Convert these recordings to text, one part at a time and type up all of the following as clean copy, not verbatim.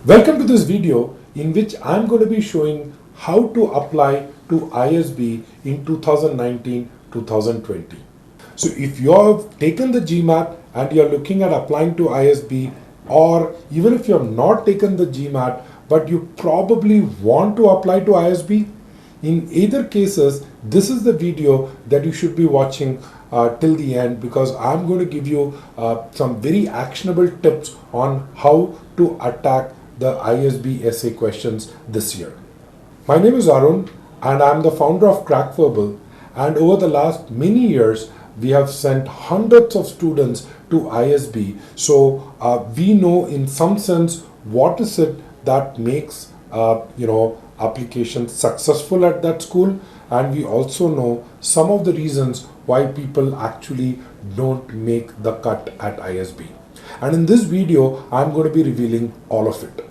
Welcome to this video in which I'm going to be showing how to apply to ISB in 2019-2020. So if you have taken the GMAT and you're looking at applying to ISB, or even if you're not taken the GMAT but you probably want to apply to ISB, in either cases, this is the video that you should be watching till the end, because I'm going to give you some very actionable tips on how to attack the ISB essay questions this year. My name is Arun and I'm the founder of CrackVerbal, and over the last many years we have sent hundreds of students to ISB. So we know in some sense what is it that makes applications successful at that school, and we also know some of the reasons why people actually don't make the cut at ISB. And in this video, I'm going to be revealing all of it.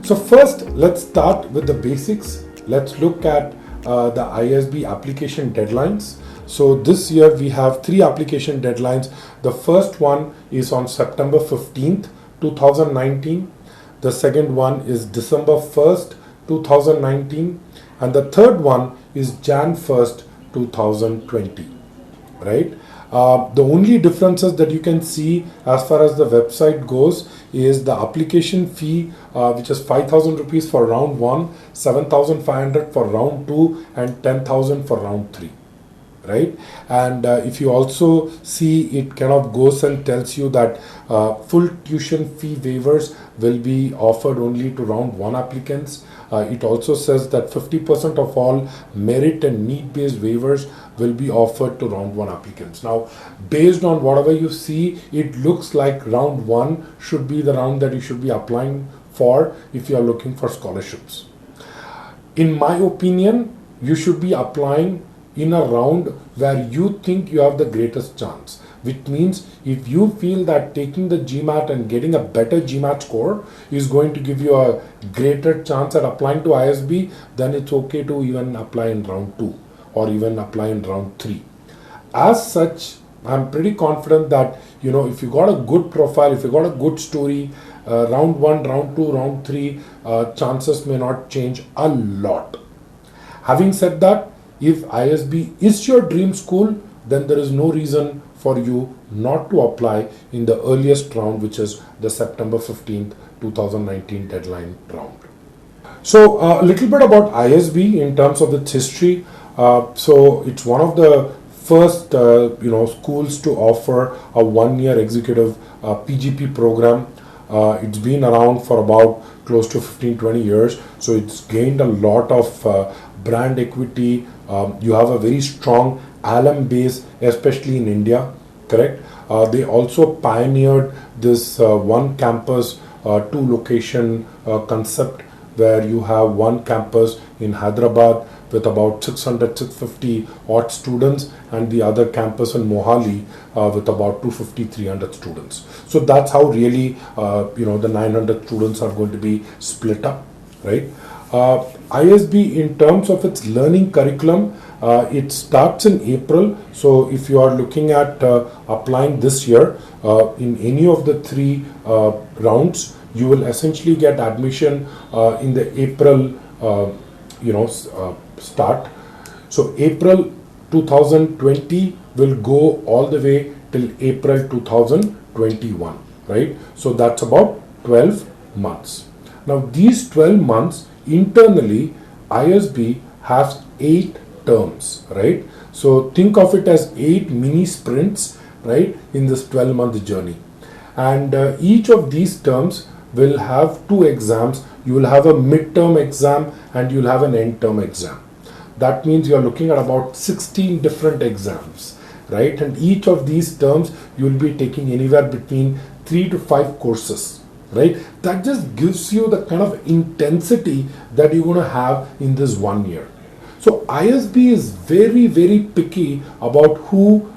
So first, let's start with the basics. Let's look at the ISB application deadlines. So this year we have 3 application deadlines. The first one is on September 15th, 2019. The second one is December 1st, 2019. And the third one is Jan 1st, 2020, right? The only differences that you can see as far as the website goes is the application fee, which is 5,000 rupees for round 1, 7,500 for round 2, and 10,000 for round 3. Right? And if you also see, it kind of goes and tells you that full tuition fee waivers will be offered only to round 1 applicants. It also says that 50% of all merit and need-based waivers will be offered to round 1 applicants. Now, based on whatever you see, it looks like round 1 should be the round that you should be applying for if you are looking for scholarships. In my opinion, you should be applying in a round where you think you have the greatest chance, which means if you feel that taking the GMAT and getting a better GMAT score is going to give you a greater chance at applying to ISB, then it's okay to even apply in round 2 or even apply in round 3. As such, I'm pretty confident that if you got a good profile, if you got a good story, round 1, round 2, round 3, chances may not change a lot. Having said that, if ISB is your dream school, then there is no reason for you not to apply in the earliest round, which is the September 15th, 2019 deadline round. So a little bit about ISB in terms of its history. So it's one of the first schools to offer a 1-year executive PGP program. It's been around for about close to 15-20 years, so it's gained a lot of brand equity. You have a very strong alum base, especially in India, correct? They also pioneered this one campus, 2 location concept, where you have one campus in Hyderabad with about 600-650 odd students, and the other campus in Mohali with about 250-300 students. So that's how really the 900 students are going to be split up, right? ISB, in terms of its learning curriculum, it starts in April. So if you are looking at applying this year in any of the 3 rounds, you will essentially get admission in the April start. So April 2020 will go all the way till April 2021, right? So that's about 12 months. Now these 12 months, internally, ISB has 8 terms, right? So think of it as 8 mini sprints, right, in this 12-month journey. And each of these terms will have 2 exams. You will have a midterm exam and you'll have an end term exam. That means you're looking at about 16 different exams, right? And each of these terms you'll be taking anywhere between 3 to 5 courses, right? That just gives you the kind of intensity that you're going to have in this 1 year. So ISB is very, very picky about who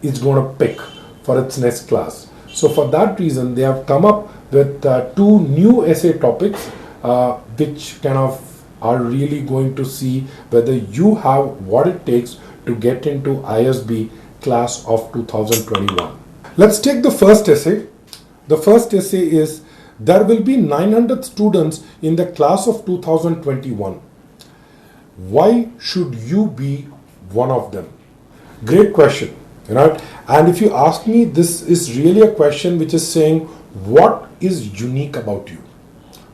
is going to pick for its next class. So for that reason, they have come up with 2 new essay topics, which kind of are really going to see whether you have what it takes to get into ISB class of 2021. Let's take the first essay. The first essay is, there will be 900 students in the class of 2021. Why should you be one of them? Great question, and if you ask me, this is really a question which is saying, what is unique about you,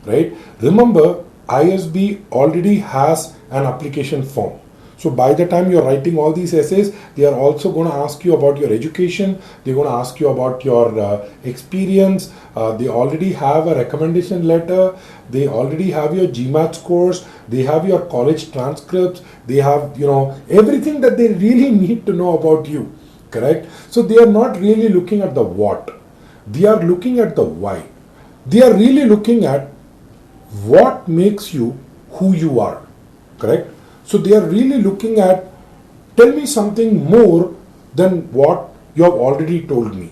right? Remember, ISB already has an application form. So by the time you're writing all these essays, they are also going to ask you about your education. They're going to ask you about your experience. They already have a recommendation letter. They already have your GMAT scores. They have your college transcripts. They have, everything that they really need to know about you, correct? So they are not really looking at the what. They are looking at the why. They are really looking at what makes you who you are, correct? So they are really looking at, tell me something more than what you have already told me,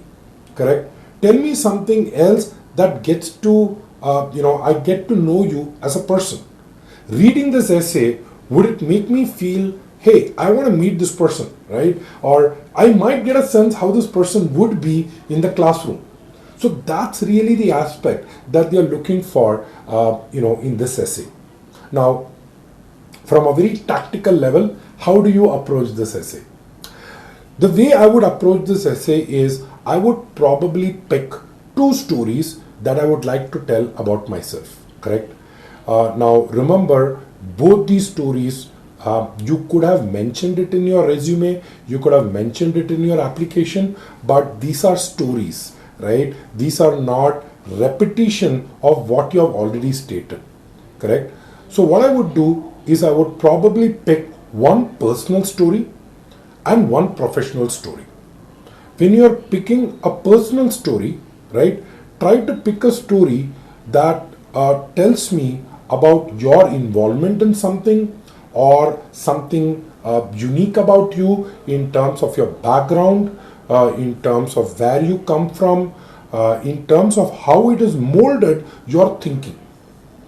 correct? Tell me something else that gets to, I get to know you as a person. Reading this essay, would it make me feel, hey, I want to meet this person, right? Or I might get a sense how this person would be in the classroom. So that's really the aspect that they are looking for, in this essay. Now, from a very tactical level, how do you approach this essay? The way I would approach this essay is, I would probably pick 2 stories that I would like to tell about myself, correct? Now, remember, both these stories, you could have mentioned it in your resume, you could have mentioned it in your application, but these are stories, right? These are not repetition of what you have already stated, correct? So what I would do is, I would probably pick one personal story and one professional story. When you are picking a personal story, right, try to pick a story that tells me about your involvement in something, or something unique about you in terms of your background, in terms of where you come from, in terms of how it has molded your thinking,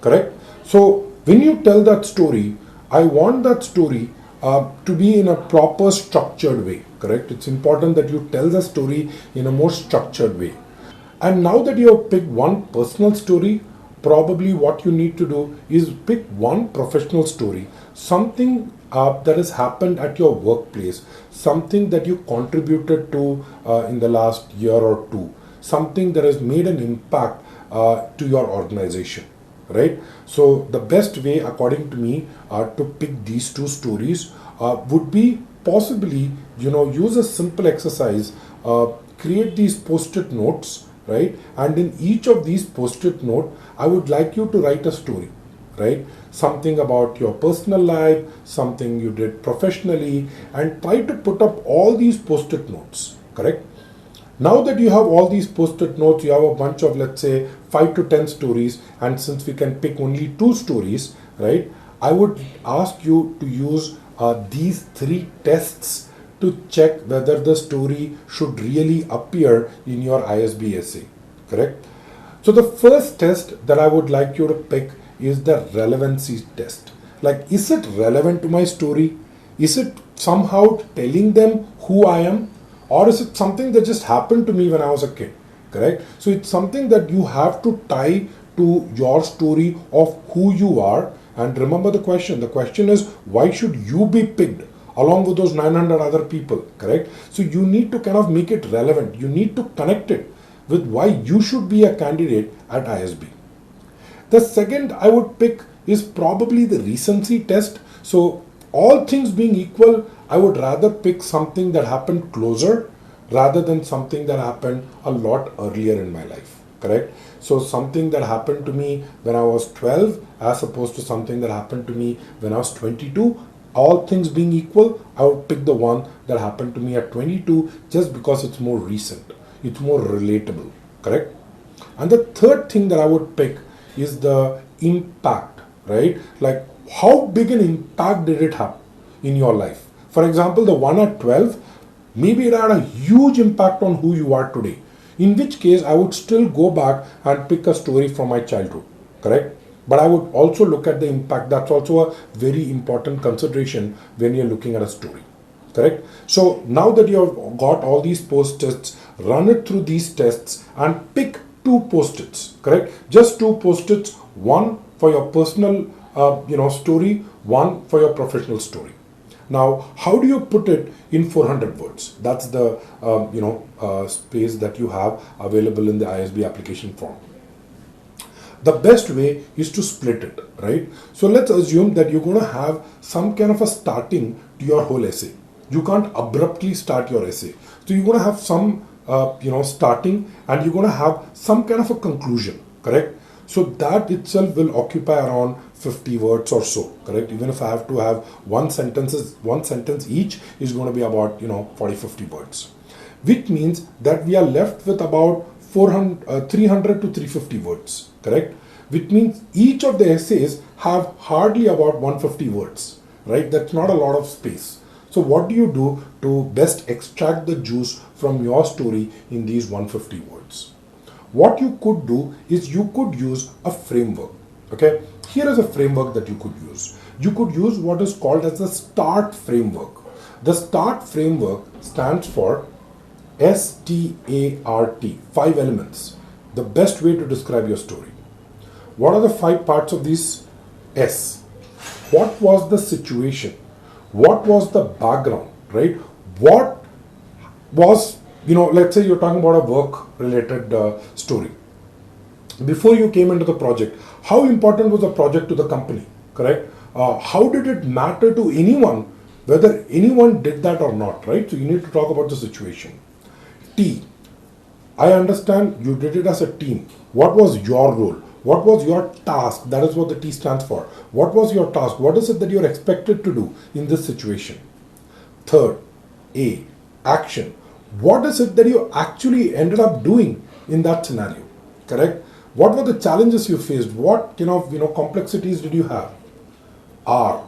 correct? So when you tell that story, I want that story to be in a proper structured way, correct? It's important that you tell the story in a more structured way. And now that you have picked one personal story, probably what you need to do is pick one professional story, something that has happened at your workplace, something that you contributed to in the last year or two, something that has made an impact to your organization, right? So the best way, according to me, to pick these 2 stories would be possibly, use a simple exercise, create these post-it notes, right? And in each of these post-it note, I would like you to write a story, right? Something about your personal life, something you did professionally, and try to put up all these post-it notes, correct? Now that you have all these post-it notes, you have a bunch of, let's say, 5 to 10 stories, and since we can pick only 2 stories, right, I would ask you to use these 3 tests to check whether the story should really appear in your ISB essay, correct? So the first test that I would like you to pick is the relevancy test. Like, is it relevant to my story? Is it somehow telling them who I am? Or is it something that just happened to me when I was a kid, correct? So it's something that you have to tie to your story of who you are. And remember the question. The question is, why should you be picked along with those 900 other people, correct? So you need to kind of make it relevant. You need to connect it with why you should be a candidate at ISB. The second I would pick is probably the recency test. So all things being equal, I would rather pick something that happened closer rather than something that happened a lot earlier in my life, correct? So something that happened to me when I was 12 as opposed to something that happened to me when I was 22, all things being equal, I would pick the one that happened to me at 22 just because it's more recent, it's more relatable, correct? And the third thing that I would pick is the impact, right? Like, how big an impact did it have in your life? For example, the one at 12, maybe it had a huge impact on who you are today. In which case, I would still go back and pick a story from my childhood, correct? But I would also look at the impact. That's also a very important consideration when you're looking at a story, correct? So now that you have got all these post tests run it through these tests and pick two post-its, correct? Just two post-its, one for your personal story, one for your professional story. Now, how do you put it in 400 words? That's the space that you have available in the ISB application form. The best way is to split it, right? So let's assume that you're going to have some kind of a starting to your whole essay. You can't abruptly start your essay. So you're going to have some, starting, and you're going to have some kind of a conclusion, correct? So that itself will occupy around 50 words or so, correct? Even if I have to have one sentence each is going to be about 40-50 words, which means that we are left with about 300 to 350 words, correct? Which means each of the essays have hardly about 150 words, right? That's not a lot of space. So what do you do to best extract the juice from your story in these 150 words? What you could do is you could use a framework. Okay, here is a framework that you could use. You could use what is called as the START framework. The START framework stands for START, 5 elements. The best way to describe your story. What are the 5 parts of this S? What was the situation? What was the background, right? What was, let's say you're talking about a work related story. Before you came into the project, how important was the project to the company, correct? How did it matter to anyone, whether anyone did that or not, right? So you need to talk about the situation. T, I understand you did it as a team. What was your role? What was your task? That is what the T stands for. What was your task? What is it that you're expected to do in this situation? Third, A, action. What is it that you actually ended up doing in that scenario, correct? What were the challenges you faced? What complexities did you have? R,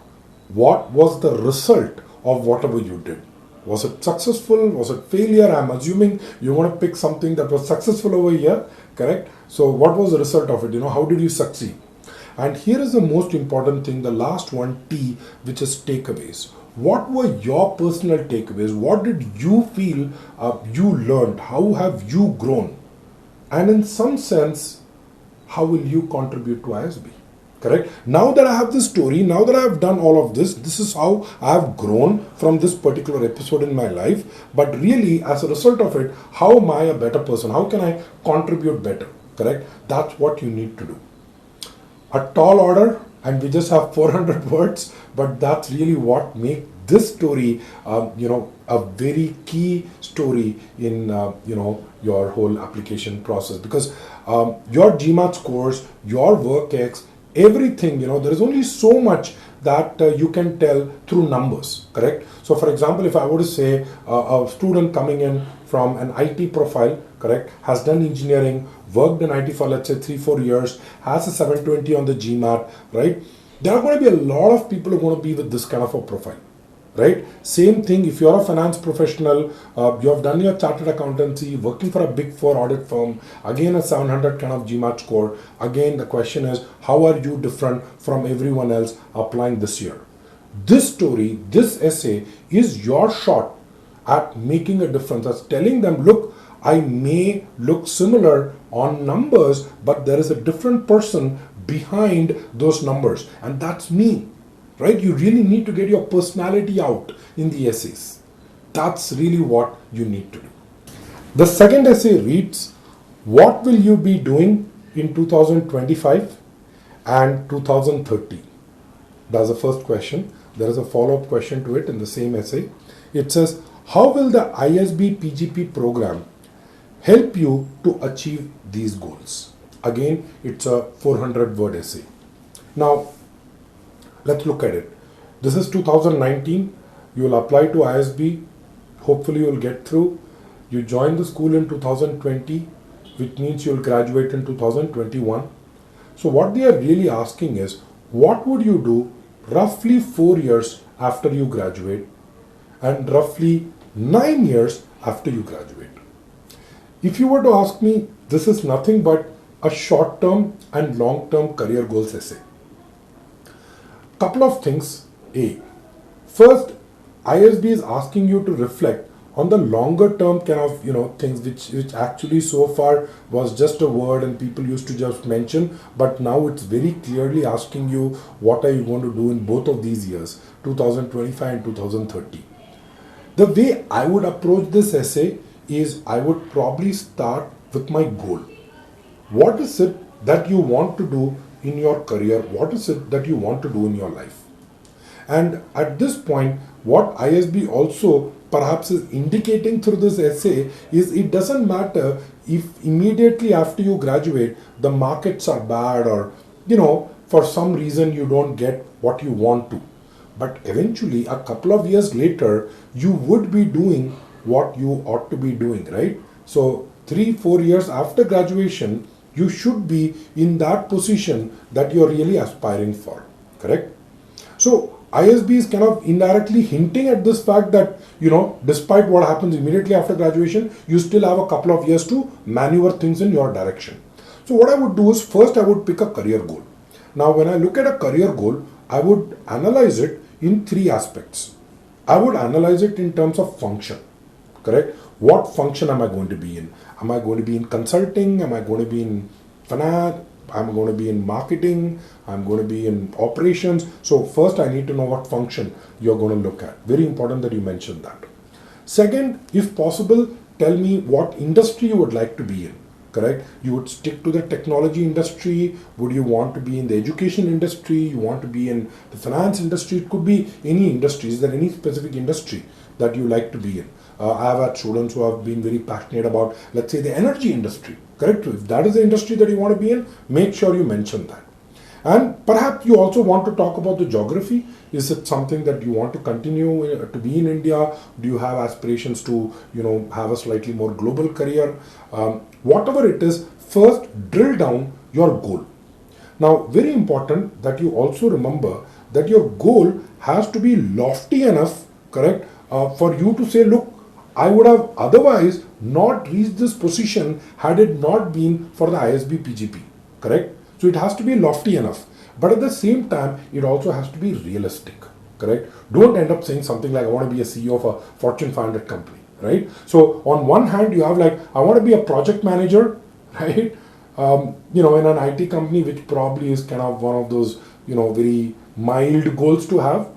what was the result of whatever you did? Was it successful? Was it failure? I'm assuming you want to pick something that was successful over here, correct? So what was the result of it? How did you succeed? And here is the most important thing, the last one, T, which is takeaways. What were your personal takeaways? What did you feel you learned? How have you grown? And in some sense, how will you contribute to ISB? Correct? Now that I have this story, now that I have done all of this, this is how I have grown from this particular episode in my life. But really, as a result of it, how am I a better person? How can I contribute better? Correct? That's what you need to do. A tall order, and we just have 400 words, but that's really what makes this story, a very key story in, your whole application process. Because your GMAT scores, your work X, everything, there is only so much that you can tell through numbers, correct? So for example, if I were to say a student coming in from an IT profile, correct, has done engineering, worked in IT for let's say 3-4 years, has a 720 on the GMAT, right? There are going to be a lot of people who are going to be with this kind of a profile, right? Same thing, if you're a finance professional, you have done your chartered accountancy, working for a big 4 audit firm, again a 700 kind of GMAT score. Again, the question is, how are you different from everyone else applying this year? This story, this essay is your shot at making a difference, as telling them, look, I may look similar on numbers, but there is a different person behind those numbers, and that's me. Right? You really need to get your personality out in the essays. That's really what you need to do. The second essay reads, what will you be doing in 2025 and 2030? That's the first question. There is a follow-up question to it in the same essay. It says, how will the ISB PGP program help you to achieve these goals? Again, it's a 400-word essay. Now, let's look at it. This is 2019. You will apply to ISB. Hopefully, you will get through. You join the school in 2020, which means you will graduate in 2021. So what they are really asking is, what would you do roughly 4 years after you graduate and roughly 9 years after you graduate? If you were to ask me, this is nothing but a short-term and long-term career goals essay. Couple of things. A, first, ISB is asking you to reflect on the longer term kind of things which actually so far was just a word and people used to just mention, but now it's very clearly asking you what are you going to do in both of these years, 2025 and 2030. The way I would approach this essay is I would probably start with my goal. What is it that you want to do in your career? What is it that you want to do in your life? And at this point, what ISB also perhaps is indicating through this essay is it doesn't matter if immediately after you graduate, the markets are bad or, for some reason you don't get what you want to. But eventually, a couple of years later, you would be doing what you ought to be doing, right? So 3-4 years after graduation, you should be in that position that you're really aspiring for, correct? So ISB is kind of indirectly hinting at this fact that, despite what happens immediately after graduation, you still have a couple of years to maneuver things in your direction. So what I would do is first I would pick a career goal. Now, when I look at a career goal, I would analyze it in 3 aspects. I would analyze it in terms of function, correct? What function am I going to be in? Am I going to be in consulting? Am I going to be in finance? I'm going to be in marketing, I'm going to be in operations. So first I need to know what function you're going to look at. Very important that you mentioned that. Second, if possible, tell me what industry you would like to be in, correct? You would stick to the technology industry. Would you want to be in the education industry? You want to be in the finance industry? It could be any industry. Is there any specific industry that you like to be in? I have had students who have been very passionate about, let's say, the energy industry, correct? If that is the industry that you want to be in, make sure you mention that. And perhaps you also want to talk about the geography. Is it something that you want to continue to be in India? Do you have aspirations to, have a slightly more global career? Whatever it is, first drill down your goal. Now, very important that you also remember that your goal has to be lofty enough, correct, for you to say, look, I would have otherwise not reached this position had it not been for the ISB PGP, correct? So it has to be lofty enough, but at the same time, it also has to be realistic, correct? Don't end up saying something like, I want to be a CEO of a Fortune 500 company, right? So on one hand, you have like, I want to be a project manager, right? In an IT company, which probably is kind of one of those, very mild goals to have.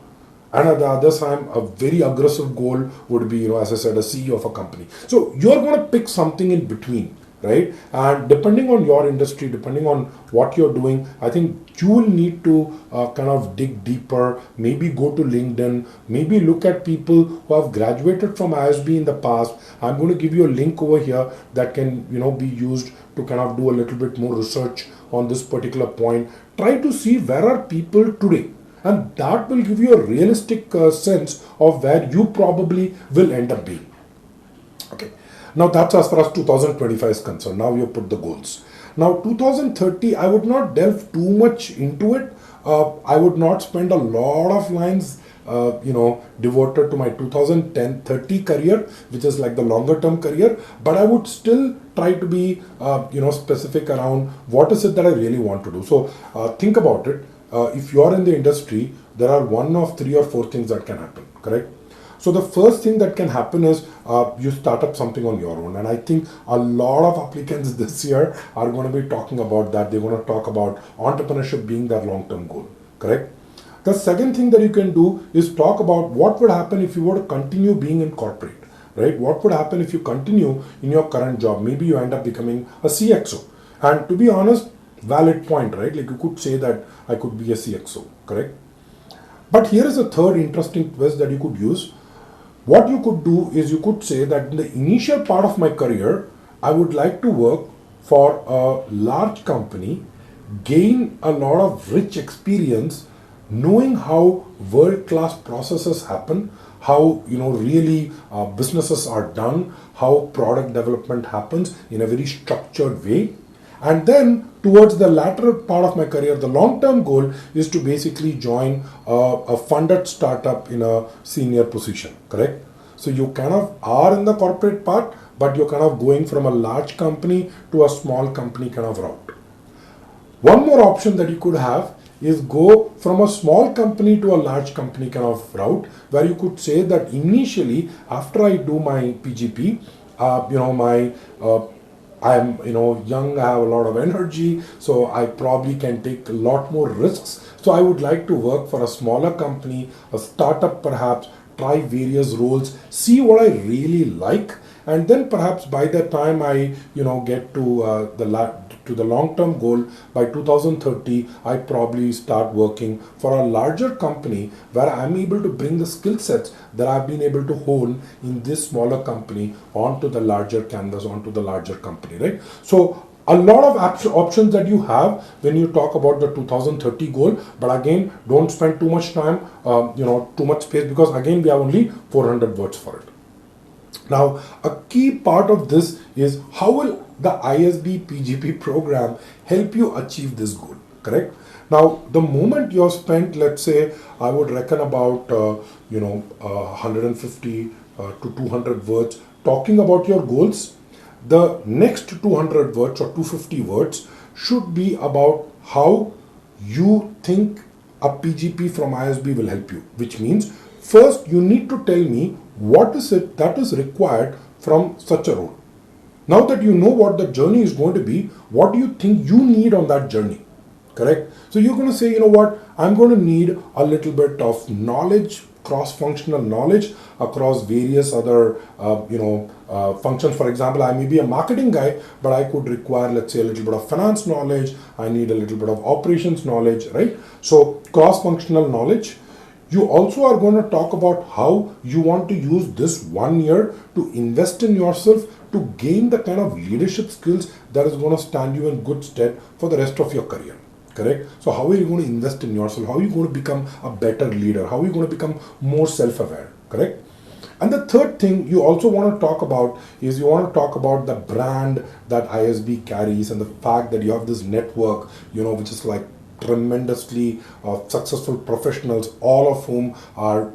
And at the other time, a very aggressive goal would be, as I said, a CEO of a company. So you're going to pick something in between, right? And depending on your industry, depending on what you're doing, I think you will need to kind of dig deeper, maybe go to LinkedIn, maybe look at people who have graduated from ISB in the past. I'm going to give you a link over here that can, be used to kind of do a little bit more research on this particular point. Try to see where are people today. And that will give you a realistic sense of where you probably will end up being. Okay. Now that's as far as 2025 is concerned. Now you put the goals. Now 2030, I would not delve too much into it. I would not spend a lot of lines, devoted to my 2010-30 career, which is like the longer term career. But I would still try to be, specific around what is it that I really want to do. So think about it. If you are in the industry, there are 1 of 3 or 4 things that can happen, correct? So the first thing that can happen is you start up something on your own. And I think a lot of applicants this year are going to be talking about that. They're going to talk about entrepreneurship being their long-term goal, correct? The second thing that you can do is talk about what would happen if you were to continue being in corporate, right? What would happen if you continue in your current job? Maybe you end up becoming a CXO. And to be honest, valid point, right? Like you could say that I could be a CXO, correct? But here is a third interesting twist that you could use. What you could do is you could say that in the initial part of my career, I would like to work for a large company, gain a lot of rich experience, knowing how world-class processes happen, how really businesses are done, how product development happens in a very structured way. And then towards the latter part of my career, the long-term goal is to basically join a funded startup in a senior position, correct? So you kind of are in the corporate part, but you're kind of going from a large company to a small company kind of route. One more option that you could have is go from a small company to a large company kind of route, where you could say that initially after I do my PGP, I'm young, I have a lot of energy, so I probably can take a lot more risks. So I would like to work for a smaller company, a startup perhaps, try various roles, see what I really like, and then perhaps by the time I get to the long-term goal by 2030, I probably start working for a larger company where I'm able to bring the skill sets that I've been able to hone in this smaller company onto the larger canvas, onto the larger company, right? So a lot of options that you have when you talk about the 2030 goal, but again, don't spend too much time, too much space, because again, we have only 400 words for it. Now, a key part of this is how will the ISB PGP program help you achieve this goal, correct? Now, the moment you've spent, let's say, I would reckon about 150 to 200 words talking about your goals, the next 200 words or 250 words should be about how you think a PGP from ISB will help you, which means first you need to tell me what is it that is required from such a role. Now that you know what the journey is going to be, what do you think you need on that journey? Correct? So you're going to say, I'm going to need a little bit of knowledge, cross-functional knowledge across various other, functions. For example, I may be a marketing guy, but I could require, let's say, a little bit of finance knowledge. I need a little bit of operations knowledge, right? So cross-functional knowledge. You also are going to talk about how you want to use this 1 year to invest in yourself to gain the kind of leadership skills that is going to stand you in good stead for the rest of your career. Correct? So how are you going to invest in yourself? How are you going to become a better leader? How are you going to become more self-aware? Correct? And the third thing you also want to talk about is you want to talk about the brand that ISB carries and the fact that you have this network, which is like tremendously successful professionals, all of whom are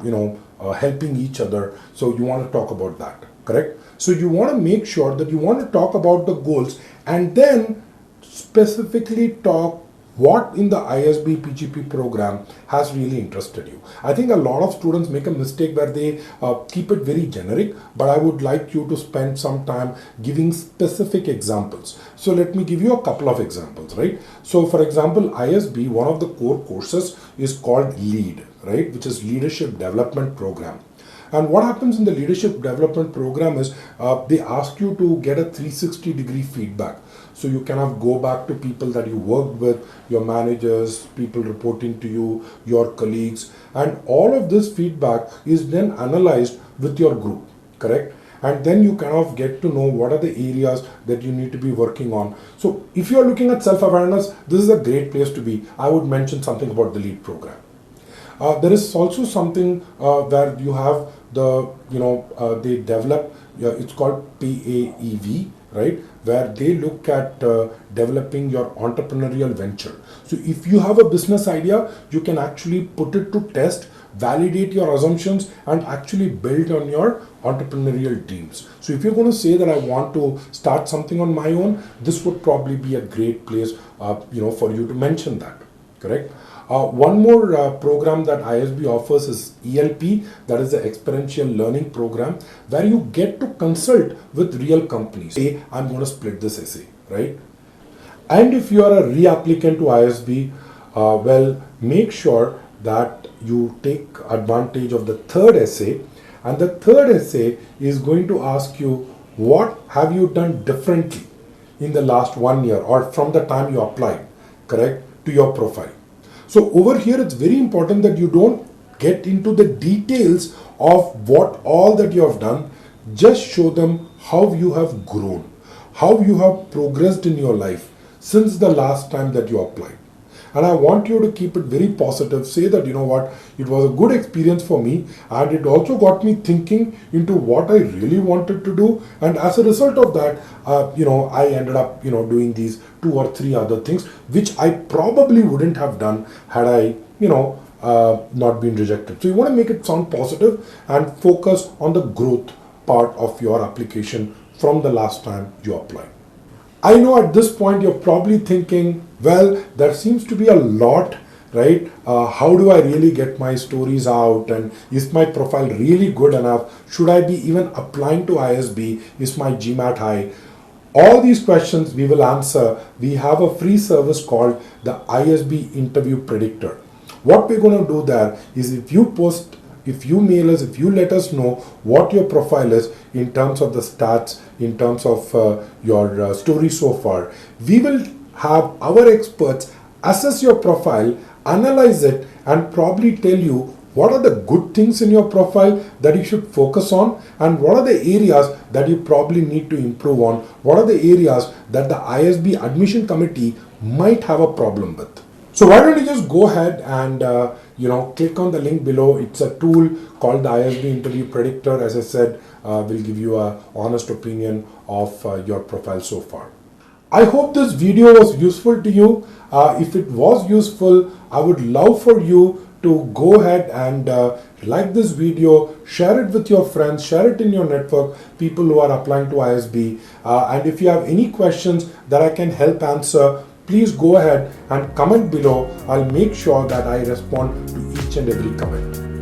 helping each other. So you want to talk about that, correct? So you want to make sure that you want to talk about the goals and then specifically talk what in the ISB PGP program has really interested you. I think a lot of students make a mistake where they keep it very generic, but I would like you to spend some time giving specific examples. So let me give you a couple of examples, right? So for example, ISB, one of the core courses is called LEAD, right? Which is Leadership Development Program. And what happens in the leadership development program is they ask you to get a 360-degree feedback. So you kind of go back to people that you worked with, your managers, people reporting to you, your colleagues, and all of this feedback is then analyzed with your group, correct? And then you kind of get to know what are the areas that you need to be working on. So if you're looking at self-awareness, this is a great place to be. I would mention something about the LEAD program. There is also something where you have they develop, it's called PAEV, right? Where they look at developing your entrepreneurial venture. So if you have a business idea, you can actually put it to test, validate your assumptions, and actually build on your entrepreneurial dreams. So if you're going to say that I want to start something on my own, this would probably be a great place, for you to mention that, correct? One more program that ISB offers is ELP, that is the Experiential Learning Program, where you get to consult with real companies. Say, I'm going to split this essay, right? And if you are a reapplicant to ISB, make sure that you take advantage of the third essay. And the third essay is going to ask you, what have you done differently in the last 1 year or from the time you applied, correct, to your profile. So over here, it's very important that you don't get into the details of what all that you have done. Just show them how you have grown, how you have progressed in your life since the last time that you applied. And I want you to keep it very positive. Say that, it was a good experience for me, and it also got me thinking into what I really wanted to do. And as a result of that, I ended up, doing these 2 or 3 other things, which I probably wouldn't have done had I, not been rejected. So you want to make it sound positive and focus on the growth part of your application from the last time you applied. I know at this point you're probably thinking, well, there seems to be a lot right? How do I really get my stories out, and is my profile really good enough? Should I be even applying to ISB? Is my GMAT high? All these questions we will answer. We have a free service called the ISB Interview Predictor. What we're going to do there is, if you mail us, if you let us know what your profile is in terms of the stats, in terms of your story so far, we will have our experts assess your profile, analyze it, and probably tell you what are the good things in your profile that you should focus on, and what are the areas that you probably need to improve on, what are the areas that the ISB admission committee might have a problem with. So why don't you just go ahead and click on the link below. It's a tool called the ISB Interview Predictor. As I said, will give you an honest opinion of your profile so far. I hope this video was useful to you. If it was useful, I would love for you to go ahead and like this video, share it with your friends, share it in your network, people who are applying to ISB. And if you have any questions that I can help answer, please go ahead and comment below. I'll make sure that I respond to each and every comment.